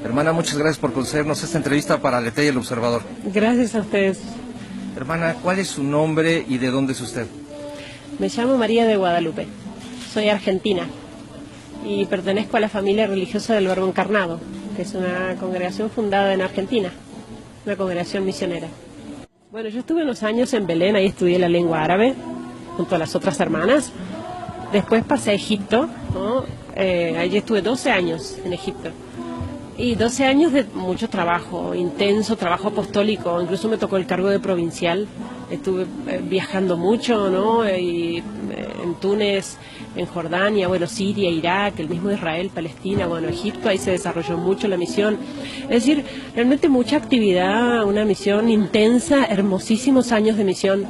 Hermana, muchas gracias por concedernos esta entrevista para Aleteia El Observador. Gracias a ustedes. Hermana, ¿cuál es su nombre y de dónde es usted? Me llamo María de Guadalupe. Soy argentina y pertenezco a la familia religiosa del Verbo Encarnado, que es una congregación fundada en Argentina, una congregación misionera. Bueno, yo estuve unos años en Belén, ahí estudié la lengua árabe junto a las otras hermanas. Después pasé a Egipto, ¿no? Allí estuve 12 años en Egipto. Y 12 años de mucho trabajo, intenso trabajo apostólico, incluso me tocó el cargo de provincial. Estuve viajando mucho, ¿no? Y, en Túnez, en Jordania, bueno, Siria, Irak, el mismo Israel, Palestina, bueno, Egipto, ahí se desarrolló mucho la misión. Es decir, realmente mucha actividad, una misión intensa, hermosísimos años de misión.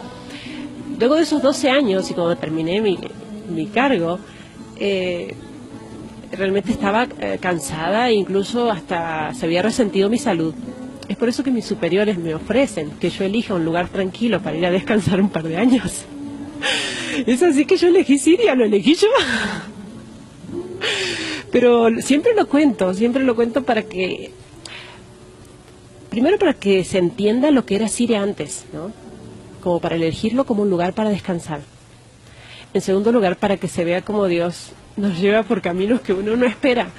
Luego de esos 12 años, y cuando terminé mi cargo, realmente estaba cansada e incluso hasta se había resentido mi salud. Es por eso que mis superiores me ofrecen que yo elija un lugar tranquilo para ir a descansar un par de años. Es así que yo elegí Siria, lo elegí yo. Pero siempre lo cuento para que, primero para que se entienda lo que era Siria antes, ¿no? Como para elegirlo como un lugar para descansar. En segundo lugar, para que se vea como Dios nos lleva por caminos que uno no espera.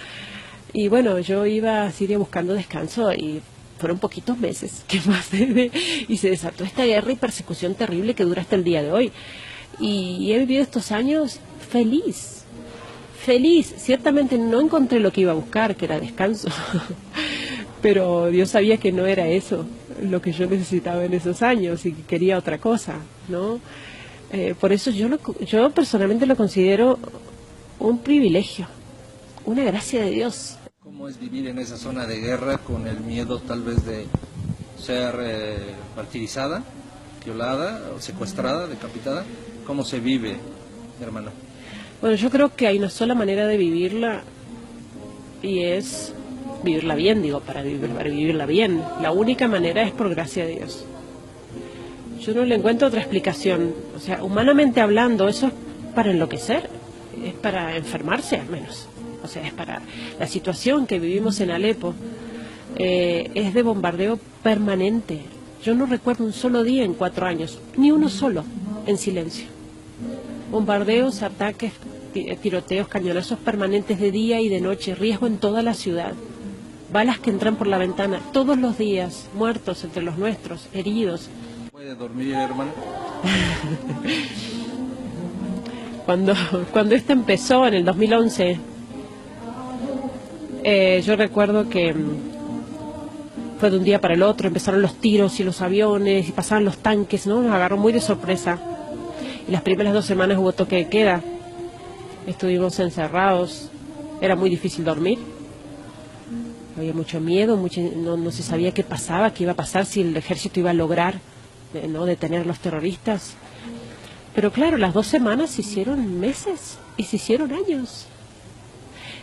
Y bueno, yo iba a Siria buscando descanso y fueron poquitos meses que más y se desató esta guerra y persecución terrible que dura hasta el día de hoy. Y he vivido estos años feliz. Ciertamente no encontré lo que iba a buscar, que era descanso. Pero Dios sabía que no era eso lo que yo necesitaba en esos años y que quería otra cosa, ¿no? Por eso yo personalmente lo considero un privilegio, una gracia de Dios. ¿Cómo es vivir en esa zona de guerra con el miedo tal vez de ser martirizada, violada, o secuestrada, decapitada? ¿Cómo se vive, hermano? Bueno, yo creo que hay una sola manera de vivirla y es vivirla bien, para vivirla bien. La única manera es por gracia de Dios. Yo no le encuentro otra explicación. O sea, humanamente hablando, eso es para enloquecer, es para enfermarse al menos. O sea, es para la situación que vivimos en Alepo, es de bombardeo permanente. Yo no recuerdo un solo día en 4 años, ni uno solo, en silencio. Bombardeos, ataques, tiroteos, cañonazos permanentes de día y de noche, riesgo en toda la ciudad. Balas que entran por la ventana todos los días, muertos entre los nuestros, heridos. ¿Puede dormir, hermano? Cuando esto empezó en el 2011, yo recuerdo que fue de un día para el otro, empezaron los tiros y los aviones y pasaban los tanques, ¿no? Nos agarró muy de sorpresa. Y las primeras 2 semanas hubo toque de queda, estuvimos encerrados, era muy difícil dormir. Había mucho miedo, no se sabía qué pasaba, qué iba a pasar, si el ejército iba a lograr no detener a los terroristas. Pero claro, las 2 semanas se hicieron meses y se hicieron años.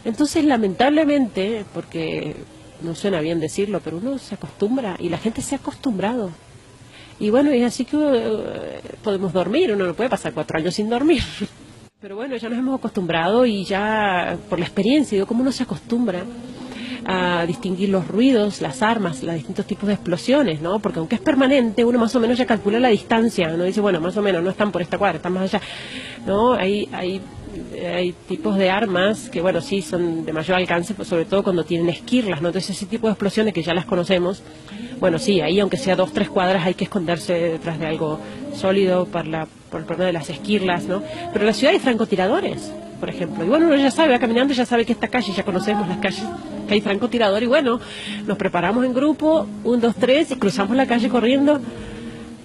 Entonces, lamentablemente, porque no suena bien decirlo, pero uno se acostumbra y la gente se ha acostumbrado. Y bueno, es así que podemos dormir, uno no puede pasar 4 años sin dormir. Pero bueno, ya nos hemos acostumbrado y ya por la experiencia, digo, cómo uno se acostumbra a distinguir los ruidos, las armas, los distintos tipos de explosiones, ¿no? Porque aunque es permanente, uno más o menos ya calcula la distancia, ¿no? Dice, bueno, más o menos, no están por esta cuadra, están más allá, ¿no? Hay tipos de armas que, bueno, sí, son de mayor alcance, pues sobre todo cuando tienen esquirlas, ¿no? Entonces ese tipo de explosiones que ya las conocemos, bueno, sí, ahí aunque sea 2, 3 cuadras hay que esconderse detrás de algo sólido por el problema de las esquirlas, ¿no? Pero en la ciudad hay francotiradores, por ejemplo, y bueno, uno ya sabe, va caminando, ya sabe que esta calle, ya conocemos las calles, que hay francotirador, y bueno, nos preparamos en grupo, 1, 2, 3, y cruzamos la calle corriendo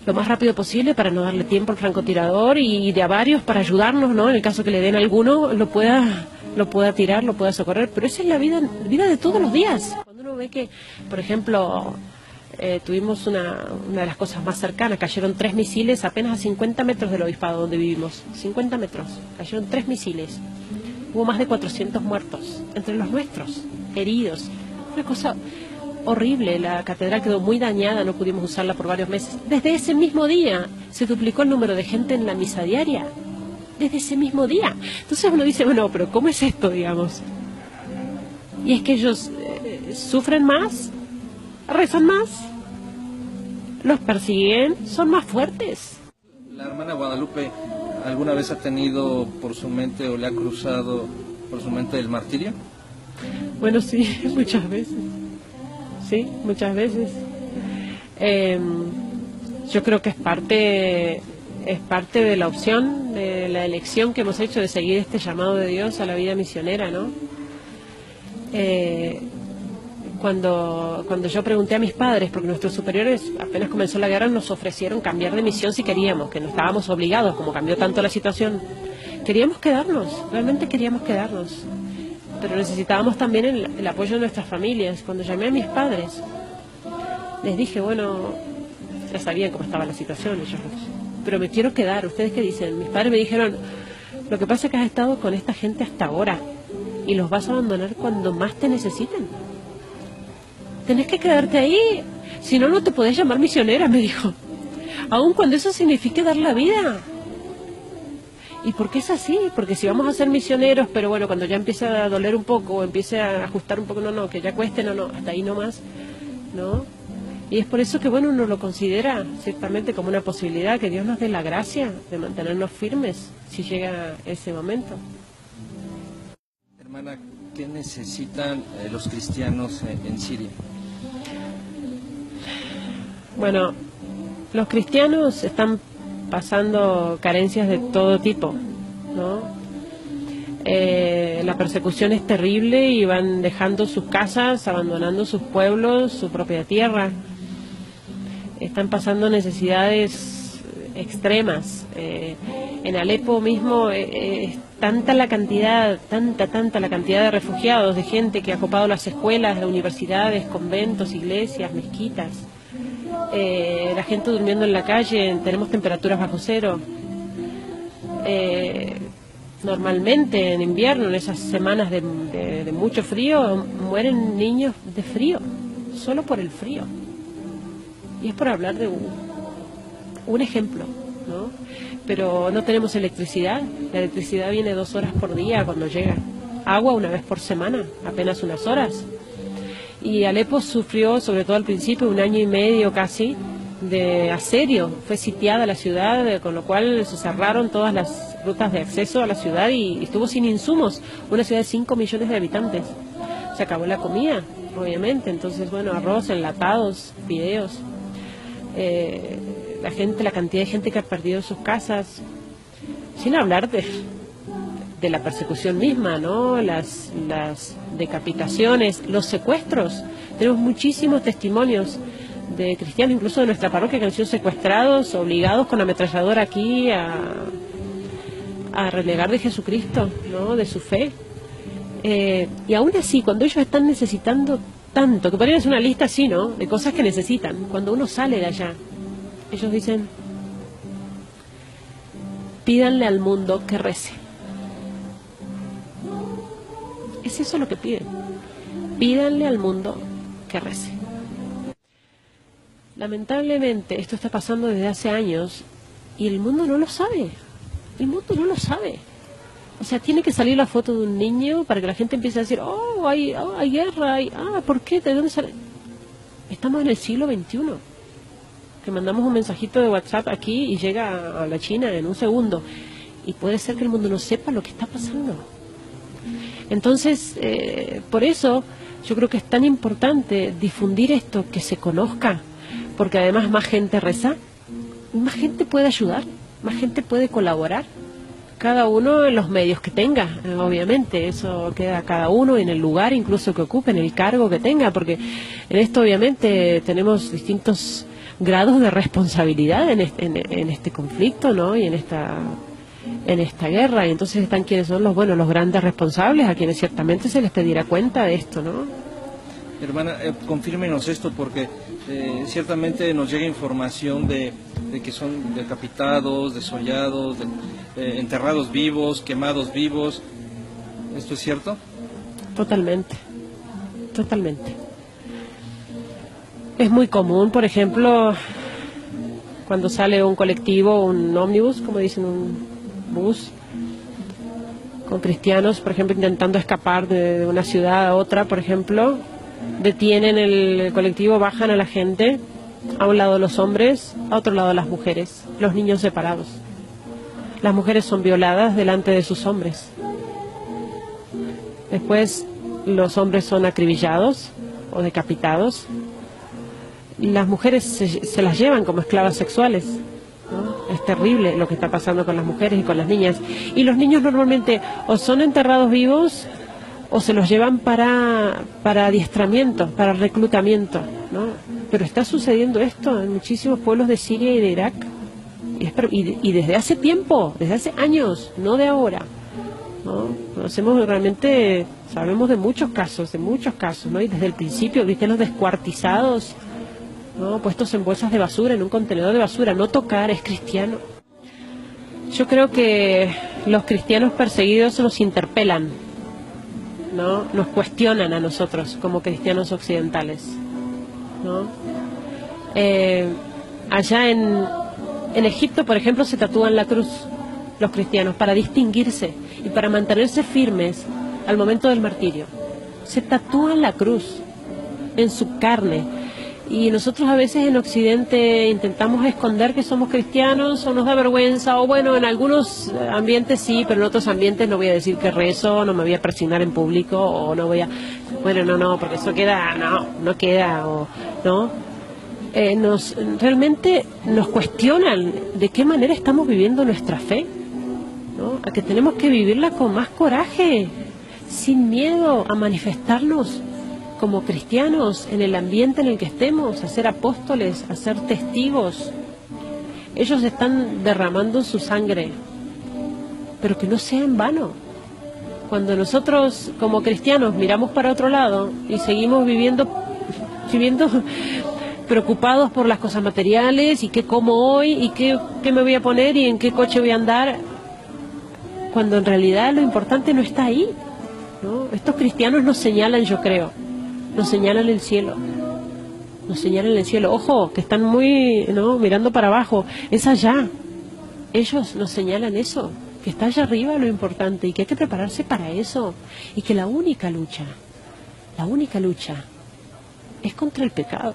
lo más rápido posible para no darle tiempo al francotirador y de a varios para ayudarnos, ¿no? En el caso que le den a alguno, lo pueda tirar, lo pueda socorrer, pero esa es la vida de todos los días. Cuando uno ve que, por ejemplo, tuvimos una de las cosas más cercanas, cayeron 3 misiles apenas a 50 metros del obispado donde vivimos, 50 metros, cayeron 3 misiles, hubo más de 400 muertos, entre los nuestros, heridos, una cosa horrible. La catedral quedó muy dañada, no pudimos usarla por varios meses. Desde ese mismo día se duplicó el número de gente en la misa diaria, desde ese mismo día. Entonces uno dice, bueno, pero ¿cómo es esto, digamos? Y es que ellos sufren más, rezan más, los persiguen, son más fuertes. ¿La hermana Guadalupe alguna vez ha tenido por su mente o le ha cruzado por su mente el martirio? Bueno, sí, muchas veces. Sí, muchas veces. Yo creo que es parte de la opción, de la elección que hemos hecho de seguir este llamado de Dios a la vida misionera, ¿no? Cuando yo pregunté a mis padres, porque nuestros superiores apenas comenzó la guerra nos ofrecieron cambiar de misión si queríamos, que no estábamos obligados, como cambió tanto la situación. Queríamos quedarnos, realmente queríamos quedarnos, pero necesitábamos también el apoyo de nuestras familias. Cuando llamé a mis padres, les dije, bueno, ya sabían cómo estaba la situación, pero me quiero quedar, ¿ustedes qué dicen? Mis padres me dijeron, lo que pasa es que has estado con esta gente hasta ahora y los vas a abandonar cuando más te necesiten. Tenés que quedarte ahí, si no, no te podés llamar misionera, me dijo. Aun cuando eso signifique dar la vida. ¿Y por qué es así? Porque si vamos a ser misioneros, pero bueno, cuando ya empiece a doler un poco, o empiece a ajustar un poco, no, que ya cueste, no, hasta ahí nomás, ¿no? Y es por eso que, bueno, uno lo considera ciertamente como una posibilidad, que Dios nos dé la gracia de mantenernos firmes si llega ese momento. Hermana, ¿qué necesitan los cristianos en Siria? Bueno, los cristianos están pasando carencias de todo tipo, ¿no? La persecución es terrible y van dejando sus casas, abandonando sus pueblos, su propia tierra. Están pasando necesidades extremas. En Alepo mismo es tanta la cantidad de refugiados, de gente que ha ocupado las escuelas, las universidades, conventos, iglesias, mezquitas. La gente durmiendo en la calle, tenemos temperaturas bajo cero. Normalmente en invierno, en esas semanas de mucho frío, mueren niños de frío, solo por el frío. Y es por hablar de un ejemplo, ¿no? Pero no tenemos electricidad. La electricidad viene 2 horas por día cuando llega. Agua una vez por semana, apenas unas horas. Y Alepo sufrió, sobre todo al principio, 1 año y medio casi, de asedio. Fue sitiada la ciudad, con lo cual se cerraron todas las rutas de acceso a la ciudad y estuvo sin insumos. Una ciudad de 5 millones de habitantes. Se acabó la comida, obviamente. Entonces, bueno, arroz, enlatados, fideos. La cantidad de gente que ha perdido sus casas, sin hablar de la persecución misma, ¿no? Las decapitaciones, los secuestros. Tenemos muchísimos testimonios de cristianos, incluso de nuestra parroquia, que han sido secuestrados, obligados con ametralladora aquí a renegar de Jesucristo, ¿no? De su fe. Y aún así, cuando ellos están necesitando tanto, que podrían hacer una lista así, ¿no?, de cosas que necesitan, cuando uno sale de allá, ellos dicen, pídanle al mundo que rece. Es eso lo que piden. Pídanle al mundo que rece. Lamentablemente esto está pasando desde hace años y el mundo no lo sabe. El mundo no lo sabe. O sea, tiene que salir la foto de un niño para que la gente empiece a decir, hay guerra, ¿por qué? ¿De dónde sale? Estamos en el siglo XXI. Que mandamos un mensajito de WhatsApp aquí y llega a la China en un segundo. Y puede ser que el mundo no sepa lo que está pasando. Entonces, por eso yo creo que es tan importante difundir esto, que se conozca, porque además más gente reza, más gente puede ayudar, más gente puede colaborar, cada uno en los medios que tenga, obviamente, eso queda a cada uno en el lugar incluso que ocupe, en el cargo que tenga, porque en esto obviamente tenemos distintos grados de responsabilidad en este conflicto, ¿no? Y en esta guerra, y entonces están quienes son los grandes responsables, a quienes ciertamente se les pedirá cuenta de esto, ¿no? Hermana, confírmenos esto, porque ciertamente nos llega información de que son decapitados, desollados, enterrados vivos, quemados vivos. ¿Esto es cierto? Totalmente, totalmente. Es muy común, por ejemplo, cuando sale un colectivo, un ómnibus, como dicen, un bus, con cristianos, por ejemplo, intentando escapar de una ciudad a otra, por ejemplo, detienen el colectivo, bajan a la gente, a un lado los hombres, a otro lado las mujeres, los niños separados. Las mujeres son violadas delante de sus hombres. Después los hombres son acribillados o decapitados. Las mujeres se las llevan como esclavas sexuales, ¿no? Es terrible lo que está pasando con las mujeres y con las niñas. Y los niños normalmente o son enterrados vivos o se los llevan para adiestramiento, para reclutamiento, ¿no? Pero está sucediendo esto en muchísimos pueblos de Siria y de Irak. Y desde hace tiempo, desde hace años, no de ahora, ¿no? Conocemos realmente, sabemos de muchos casos, ¿no? Y desde el principio, viste los descuartizados, ¿no? Puestos en bolsas de basura, en un contenedor de basura. No tocar es cristiano. Yo creo que los cristianos perseguidos nos interpelan, ¿no? Nos cuestionan a nosotros como cristianos occidentales, ¿no? Allá en Egipto, por ejemplo, se tatúan la cruz los cristianos para distinguirse y para mantenerse firmes al momento del martirio. Se tatúan la cruz en su carne. Y nosotros a veces en Occidente intentamos esconder que somos cristianos, o nos da vergüenza, o bueno, en algunos ambientes sí, pero en otros ambientes no voy a decir que rezo, no me voy a presionar en público, o no voy a... Bueno, no, porque eso queda, no queda, o no. Realmente nos cuestionan de qué manera estamos viviendo nuestra fe, ¿no? A que tenemos que vivirla con más coraje, sin miedo a manifestarnos como cristianos en el ambiente en el que estemos, a ser apóstoles, a ser testigos. Ellos están derramando su sangre, pero que no sea en vano. Cuando nosotros como cristianos miramos para otro lado y seguimos viviendo preocupados por las cosas materiales y qué como hoy y qué me voy a poner y en qué coche voy a andar, cuando en realidad lo importante no está ahí, ¿no? Estos cristianos nos señalan, yo creo, nos señalan el cielo, nos señalan el cielo. Ojo, que están muy, ¿no?, mirando para abajo, es allá. Ellos nos señalan eso, que está allá arriba lo importante y que hay que prepararse para eso, y que la única lucha es contra el pecado,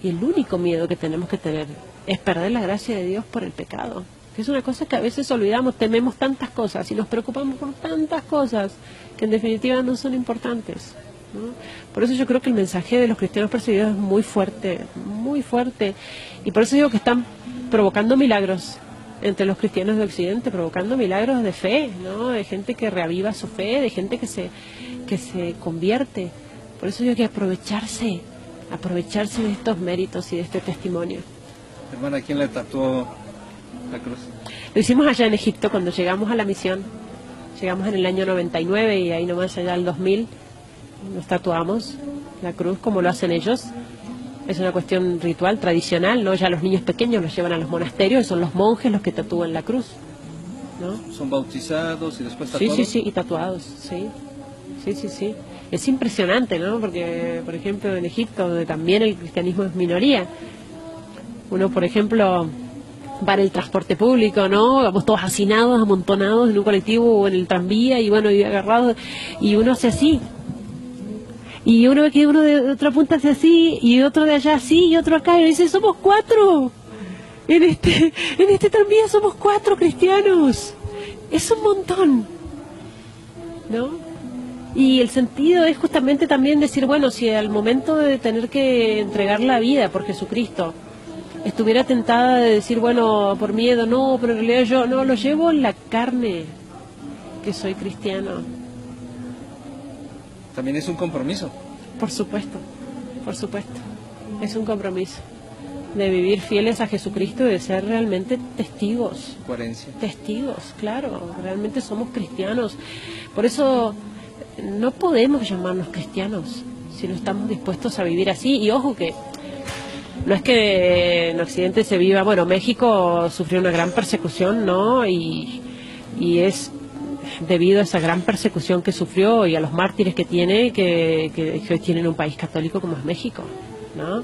y el único miedo que tenemos que tener es perder la gracia de Dios por el pecado, que es una cosa que a veces olvidamos. Tememos tantas cosas y nos preocupamos por tantas cosas que en definitiva no son importantes, ¿no? Por eso yo creo que el mensaje de los cristianos perseguidos es muy fuerte, y por eso digo que están provocando milagros entre los cristianos de Occidente, provocando milagros de fe, ¿no? De gente que reaviva su fe, de gente que se convierte. Por eso digo que aprovecharse de estos méritos y de este testimonio. Hermana, ¿quién le tatuó la cruz? Lo hicimos allá en Egipto cuando llegamos a la misión. Llegamos en el año 99 y ahí nomás allá al 2000 nos tatuamos la cruz como lo hacen ellos. Es una cuestión ritual, tradicional, ¿no? Ya los niños pequeños los llevan a los monasterios y son los monjes los que tatúan la cruz, ¿no? ¿Son bautizados y después tatuados? Sí, y tatuados, sí. Es impresionante, ¿no? Porque, por ejemplo, en Egipto, donde también el cristianismo es minoría, uno, por ejemplo, va en el transporte público, ¿no? Vamos todos hacinados, amontonados en un colectivo o en el tranvía, y bueno, y agarrados, y uno hace así. Y uno ve que uno de otra punta hace así, y otro de allá así, y otro acá, y dice, somos 4. En este tranvía somos 4 cristianos. Es un montón, ¿no? Y el sentido es justamente también decir, bueno, si al momento de tener que entregar la vida por Jesucristo estuviera tentada de decir, bueno, por miedo, no, pero en realidad yo no lo llevo en la carne, que soy cristiano. También es un compromiso. Por supuesto, es un compromiso de vivir fieles a Jesucristo y de ser realmente testigos. Coherencia. Testigos, claro, realmente somos cristianos. Por eso no podemos llamarnos cristianos si no estamos dispuestos a vivir así. Y ojo que no es que en Occidente se viva, bueno, México sufrió una gran persecución, ¿no? Y es debido a esa gran persecución que sufrió y a los mártires que tiene, que hoy tienen un país católico como es México, ¿no?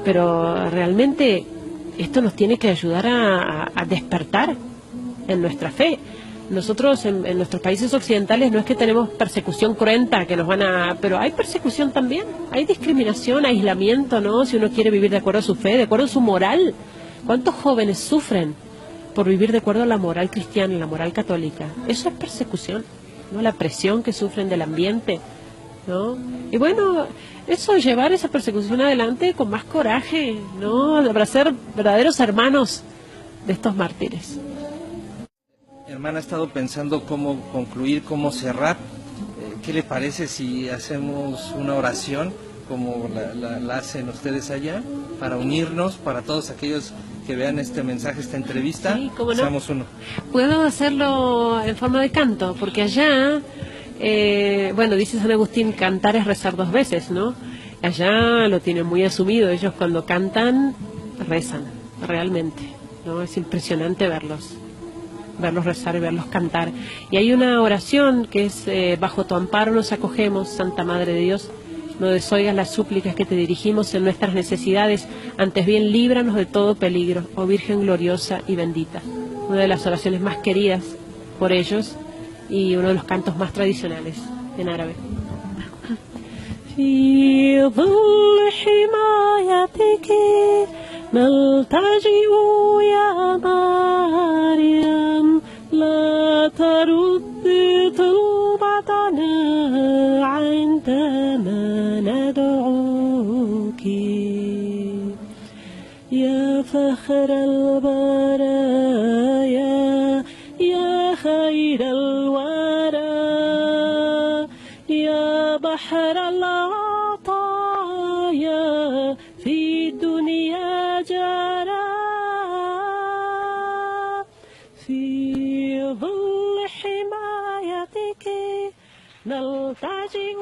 Pero realmente esto nos tiene que ayudar a despertar en nuestra fe. Nosotros en nuestros países occidentales no es que tenemos persecución cruenta, que nos van a... Pero hay persecución también, hay discriminación, aislamiento, ¿no? Si uno quiere vivir de acuerdo a su fe, de acuerdo a su moral. ¿Cuántos jóvenes sufren por vivir de acuerdo a la moral cristiana, la moral católica? Eso es persecución, ¿no? La presión que sufren del ambiente, ¿no? Y bueno, eso, llevar esa persecución adelante con más coraje, ¿no? Para ser verdaderos hermanos de estos mártires. Hermana, ha estado pensando cómo concluir, cómo cerrar. ¿Qué le parece si hacemos una oración como la hacen ustedes allá, para unirnos, para todos aquellos que vean este mensaje, esta entrevista? Sí, cómo no. Seamos uno. Puedo hacerlo en forma de canto, porque allá, bueno, dice San Agustín, cantar es rezar 2 veces, ¿no? Allá lo tienen muy asumido, ellos cuando cantan, rezan, realmente, ¿no? Es impresionante verlos rezar y verlos cantar. Y hay una oración que es, bajo tu amparo nos acogemos, Santa Madre de Dios, no desoigas las súplicas que te dirigimos en nuestras necesidades, antes bien líbranos de todo peligro, oh Virgen gloriosa y bendita. Una de las oraciones más queridas por ellos y uno de los cantos más tradicionales en árabe. في ظل حمايتك نلتجئ يا مريم لا ترد طلبتنا عندما ندعوك يا فخر البرايا يا خير الورى يا بحر العطايا في الدنيا جرى في ظل حمايتك نلتجئ